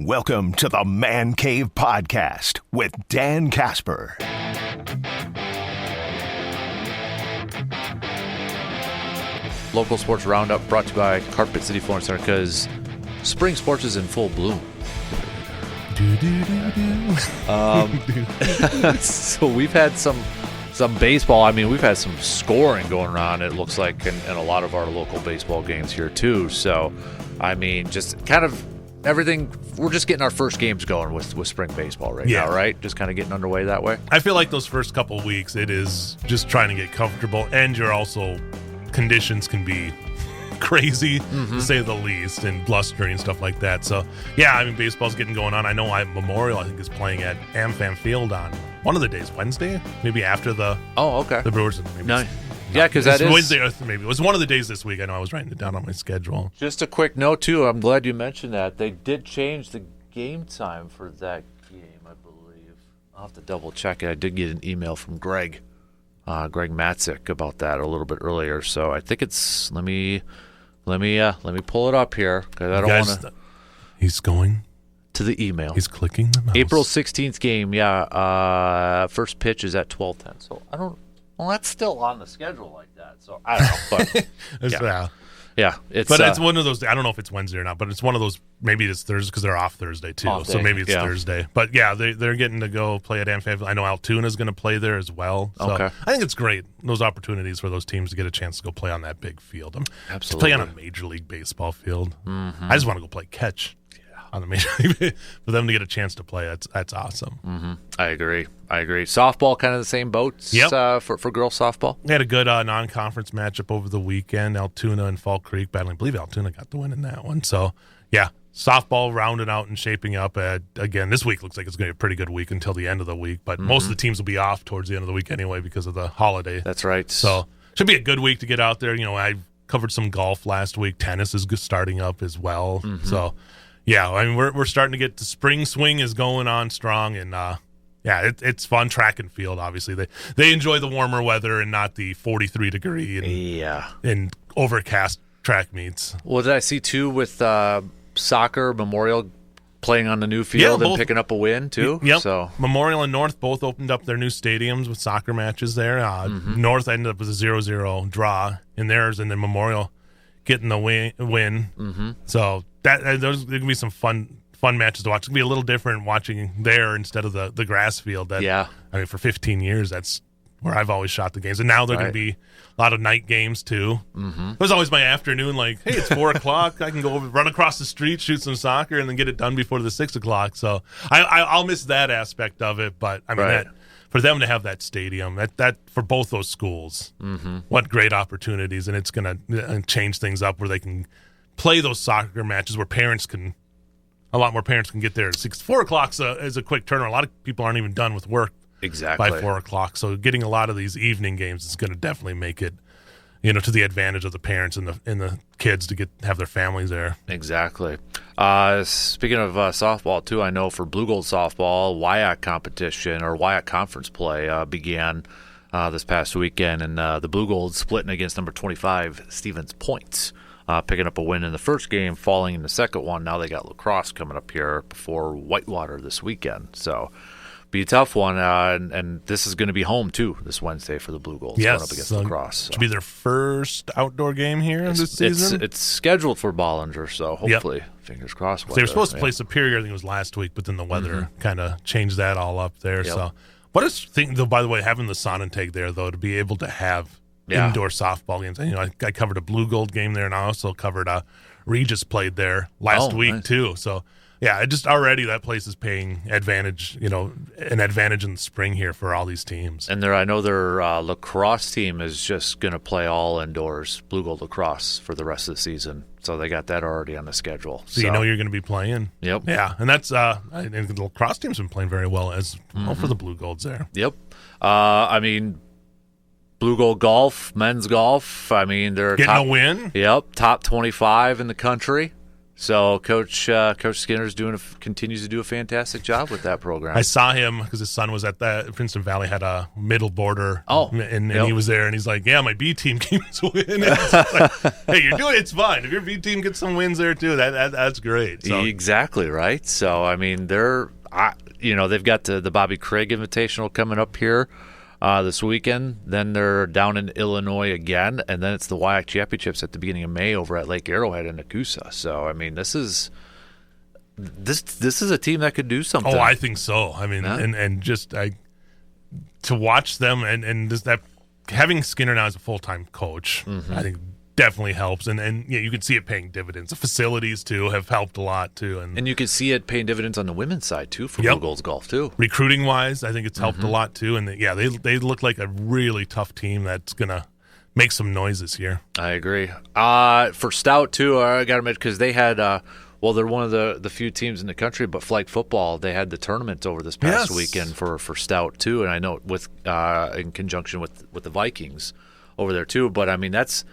Welcome to the Man Cave Podcast with Dan Casper. Local Sports Roundup brought to you by Carpet City Flooring Center because spring sports is in full bloom. So we've had some baseball. I mean, we've had some scoring going on, it looks like, in a lot of our local baseball games here, too. So, I mean, just kind of everything. We're just getting our first games going with spring baseball now, right? Just kind of getting underway that way. I feel like those first couple of weeks, it is just trying to get comfortable, and you're also conditions can be crazy, to say the least, and blustery and stuff like that. So, yeah, I mean, baseball's getting going on. I know Memorial, I think, is playing at AmFam Field on one of the days, Wednesday, maybe after the the Brewers. Maybe no. Yeah, because that is Wednesday, or maybe it was one of the days this week. I know I was writing it down on my schedule. Just a quick note, too. I'm glad you mentioned that. They did change the game time for that game, I believe. I'll have to double check it. I did get an email from Greg Matzik about that a little bit earlier. So I think it's let me pull it up here because I don't want to. He's going to the email. He's clicking the mouse. April 16th game. Yeah. First pitch is at 12:10. So I don't. Well, that's still on the schedule like that. So I don't know. But yeah. It's one of those. I don't know if it's Wednesday or not, but it's one of those. Maybe it's Thursday because they're off Thursday too. So maybe it's Thursday. But yeah, they're getting to go play at AmFam. I know Altoona is going to play there as well. So okay. I think it's great, those opportunities for those teams to get a chance to go play on that big field. Absolutely. To play on a Major League Baseball field. I just want to go play catch on the Major League. For them to get a chance to play, that's awesome. I agree. Softball, kind of the same boats for girls softball. We had a good non-conference matchup over the weekend. Altoona and Fall Creek battling. I believe Altoona got the win in that one. So, yeah, softball rounding out and shaping up. Again, this week looks like it's going to be a pretty good week until the end of the week. But most of the teams will be off towards the end of the week anyway because of the holiday. That's right. So, should be a good week to get out there. You know, I covered some golf last week. Tennis is starting up as well. So, yeah, I mean, we're starting to get the spring swing is going on strong, and it's fun. Track and field, obviously, they enjoy the warmer weather and not the 43-degree and overcast track meets. Well, did I see too with soccer, Memorial playing on the new field and picking up a win too? Yep. So Memorial and North both opened up their new stadiums with soccer matches there. North ended up with a 0-0 draw in theirs, and then Memorial getting the win. So there's going to be some fun matches to watch. It's going to be a little different watching there instead of the grass field. I mean, for 15 years, that's where I've always shot the games. And now they're going to be a lot of night games, too. It was always my afternoon, like, hey, it's 4 o'clock. I can go over, run across the street, shoot some soccer, and then get it done before the 6 o'clock. So I'll miss that aspect of it. But, I mean, for them to have that stadium, that for both those schools, what great opportunities. And it's going to change things up where they can play those soccer matches where a lot more parents can get there. 4 o'clock is a quick turnaround. A lot of people aren't even done with work by 4 o'clock. So getting a lot of these evening games is going to definitely make it, to the advantage of the parents and the kids to have their families there. Exactly. Speaking of softball, too, I know for Blue Gold softball, WEAU competition or WEAU conference play began this past weekend, and the Blue Gold splitting against number 25, Stevens Point. Picking up a win in the first game, falling in the second one. Now they got lacrosse coming up here before Whitewater this weekend. So, be a tough one. And this is going to be home, too, this Wednesday for the Blue Golds going up against lacrosse. So. Should be their first outdoor game here this season? It's scheduled for Bollinger, so hopefully, fingers crossed. They were supposed to play Superior, I think it was last week, but then the weather kind of changed that all up there. So, what is though? By the way, having the Sonintag there, though, to be able to have indoor softball games. I covered a Blue Gold game there, and I also covered Regis played there last week too. So just already that place is paying advantage, an advantage in the spring here for all these teams. And I know their lacrosse team is just going to play all indoors Blue Gold lacrosse for the rest of the season. So they got that already on the schedule. So you're going to be playing. Yep. Yeah, and that's and the lacrosse team's been playing very well as well for the Blue Golds there. Yep. I mean, Blue Gold golf, men's golf. I mean, they're getting a win. Yep, top 25 in the country. So Coach Skinner's continues to do a fantastic job with that program. I saw him because his son was at that Princeton Valley, had a middle border. And he was there, and he's like, "Yeah, my B team keeps winning." Like, hey, you're doing it's fine. If your B team gets some wins there too, that's great. So. Exactly right. So I mean, they've got the Bobby Craig Invitational coming up here this weekend. Then they're down in Illinois again, and then it's the WEAU Championships at the beginning of May over at Lake Arrowhead in Nakusa. So I mean, this is a team that could do something. Oh, I think so. I mean, and just to watch them and just that having Skinner now as a full-time coach, I think definitely helps, and you can see it paying dividends. The facilities too have helped a lot too, and you can see it paying dividends on the women's side too for Blue Goals Golf too. Recruiting wise, I think it's helped a lot too, and they look like a really tough team that's gonna make some noise this year. I agree. For Stout too, I got to mention because they had. They're one of the few teams in the country, but flag football, they had the tournament over this past weekend for Stout too, and I know with in conjunction with the Vikings over there too. But I mean that's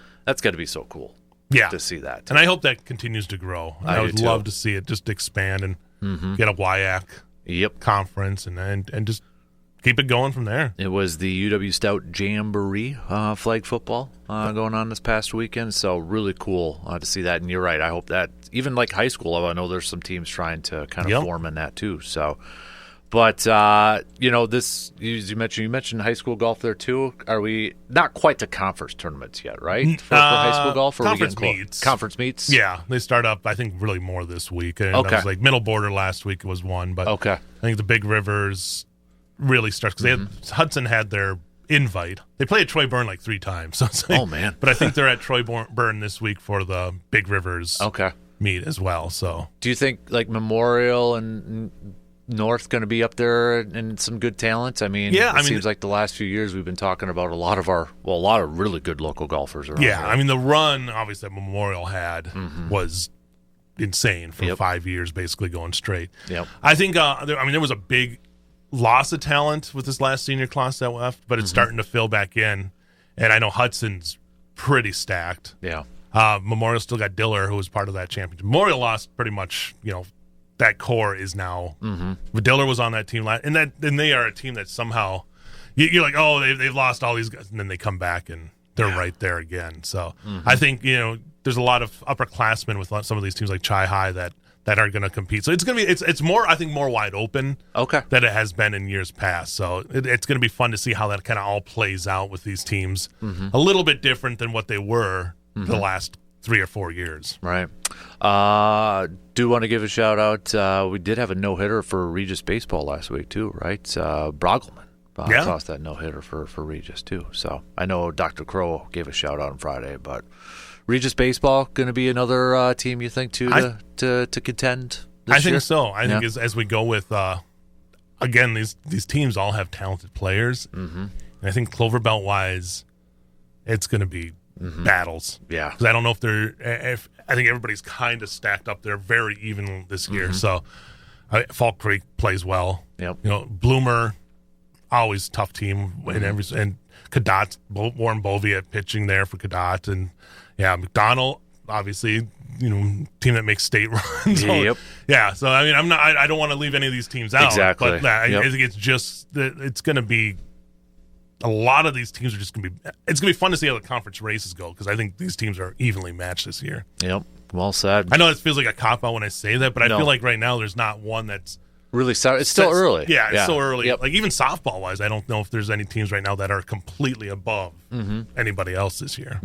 got to be so cool, to see that. And I hope that continues to grow. I would love to see it just expand and get a WEAU conference and just keep it going from there. It was the UW Stout Jamboree flag football going on this past weekend, so really cool to see that. And you're right, I hope that even like high school, I know there's some teams trying to kind of form in that too. So, but this you mentioned high school golf there too. Are we not quite to conference tournaments yet, right? For high school golf, or conference meets. Conference meets. Yeah, they start up. I think really more this week. And it was like middle border last week was one, but I think the Big Rivers really starts because Hudson had their invite. They play at Troy Byrne like 3 times. So it's like, oh man! But I think they're at Troy Byrne this week for the Big Rivers meet as well. So do you think like Memorial and North going to be up there and some good talent? I mean, it seems like the last few years we've been talking about a lot of really good local golfers around here. I mean, the run obviously that Memorial had was insane for 5 years, basically going straight. I think there was a big loss of talent with this last senior class that left, but it's starting to fill back in. And I know Hudson's pretty stacked. Memorial still got Diller, who was part of that championship. Memorial lost pretty much, that core is now. But Diller was on that team last, and they are a team that somehow you're like, oh, they've lost all these guys, and then they come back and they're right there again. So I think there's a lot of upperclassmen with some of these teams like Chi High that are going to compete. So it's going to be it's more, I think, more wide open than it has been in years past. So it's going to be fun to see how that kind of all plays out with these teams. A little bit different than what they were the last 3 or 4 years. Right. Do want to give a shout out. We did have a no-hitter for Regis baseball last week too, right? Brogelman tossed that no-hitter for Regis too. So I know Dr. Crow gave a shout out on Friday, but Regis baseball going to be another team you think too to contend this year? I think so. I think as we go with again, these teams all have talented players. And I think Clover Belt wise, it's going to be battles. Because I don't know if I think everybody's kind of stacked up there very even this year. So Falk Creek plays well. Bloomer, always tough team, and Cadott, Warren Bovia pitching there for Cadott, and McDonald, obviously, team that makes state runs. So I mean, I don't want to leave any of these teams out. Exactly. But I think it's just that it's going to be a lot of these teams are just going to be. It's going to be fun to see how the conference races go because I think these teams are evenly matched this year. Well said. I know it feels like a cop out when I say that, but I feel like right now there's not one that's really solid. It's still early. It's still early. Like even softball wise, I don't know if there's any teams right now that are completely above anybody else this year.